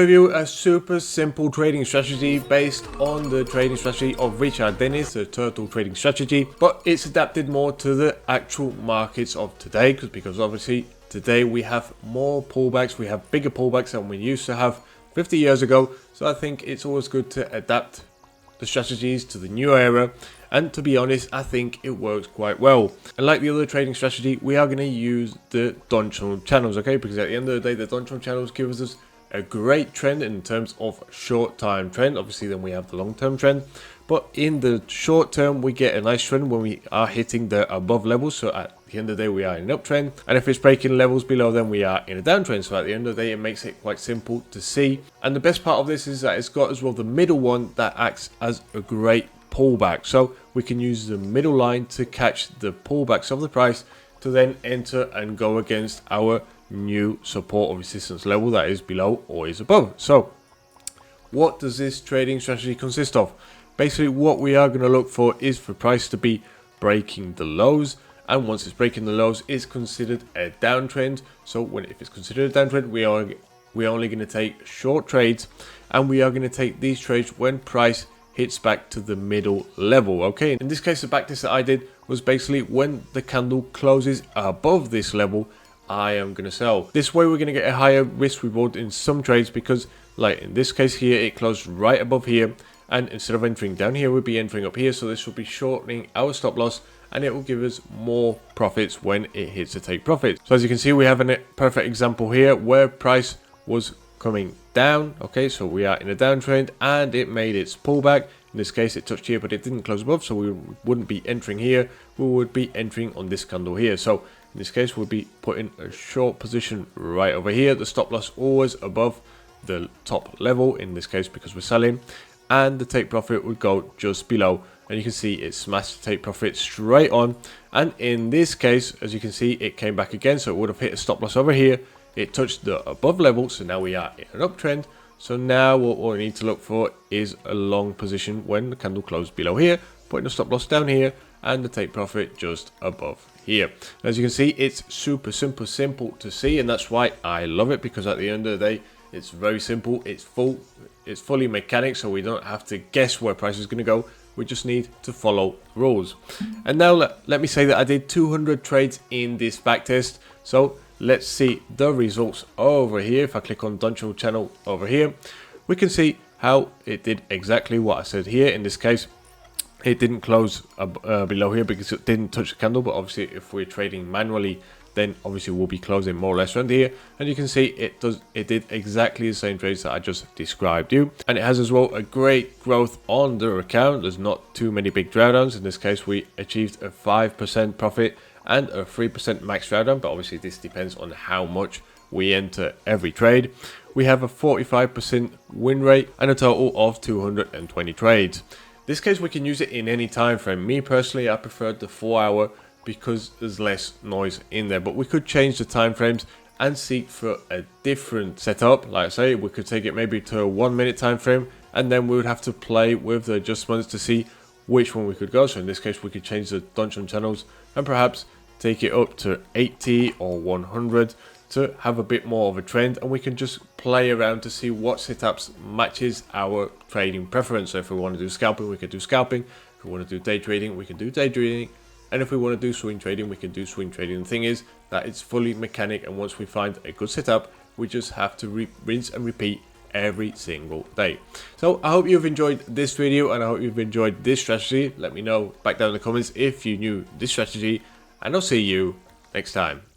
Review a super simple trading strategy based on the trading strategy of Richard Dennis, the turtle trading strategy, but it's adapted more to the actual markets of today because obviously today we have more pullbacks, we have bigger pullbacks than we used to have 50 years ago. So I think it's always good to adapt the strategies to the new era, and to be honest, I think it works quite well. And like the other trading strategy, we are going to use the Donchon channels, okay, because at the end of the day, the Donchon channels gives us a great trend in terms of short time trend. Obviously then we have the long term trend, but in the short term we get a nice trend when we are hitting the above levels. So at the end of the day we are in an uptrend, and if it's breaking levels below, then we are in a downtrend. So at the end of the day it makes it quite simple to see. And the best part of this is that it's got as well the middle one that acts as a great pullback, so we can use the middle line to catch the pullbacks of the price to then enter and go against our new support or resistance level that is below or is above. So what does this trading strategy consist of? Basically what we are going to look for is for price to be breaking the lows, and once it's breaking the lows it's considered a downtrend. So if it's considered a downtrend, we're only going to take short trades, and we are going to take these trades when price hits back to the middle level. Okay, in this case the backtest that I did was basically when the candle closes above this level, I am going to sell. This way we're going to get a higher risk reward in some trades, because like in this case here it closed right above here, and instead of entering down here we'll be entering up here. So this will be shortening our stop loss, and it will give us more profits when it hits the take profit. So as you can see, we have a perfect example here where price was coming down. Okay, so we are in a downtrend and it made its pullback. In this case it touched here but it didn't close above, so we wouldn't be entering here, we would be entering on this candle here. So in this case we'll be putting a short position right over here, the stop loss always above the top level in this case because we're selling, and the take profit would go just below, and you can see it smashed the take profit straight on. And in this case, as you can see, it came back again, so it would have hit a stop loss over here, it touched the above level, so now we are in an uptrend. So now what we need to look for is a long position when the candle closed below here, putting the stop loss down here and the take profit just above here. As you can see, it's super simple to see, and that's why I love it, because at the end of the day it's very simple, it's fully mechanic, so we don't have to guess where price is going to go, we just need to follow rules. And now let me say that I did 200 trades in this backtest, so let's see the results over here. If I click on Donchon channel over here, we can see how it did exactly what I said here. In this case it didn't close below here because it didn't touch the candle, but obviously if we're trading manually then obviously we'll be closing more or less around here, and you can see it did exactly the same trades that I just described you. And it has as well a great growth on the account, there's not too many big drawdowns. In this case we achieved a 5% profit and a 3% max drawdown, but obviously this depends on how much we enter every trade. We have a 45% win rate and a total of 220 trades. This case we can use it in any time frame. Me personally, I preferred the 4 hour because there's less noise in there, but we could change the time frames and seek for a different setup. Like I say, we could take it maybe to a 1 minute time frame, and then we would have to play with the adjustments to see which one we could go. So in this case we could change the Donchon channels and perhaps take it up to 80 or 100 to have a bit more of a trend, and we can just play around to see what setups matches our trading preference. So if we want to do scalping, we could do scalping. If we want to do day trading, we can do day trading. And if we want to do swing trading, we can do swing trading. The thing is that it's fully mechanic, and once we find a good setup, we just have to rinse and repeat every single day. So I hope you've enjoyed this video, and I hope you've enjoyed this strategy. Let me know back down in the comments if you knew this strategy, and I'll see you next time.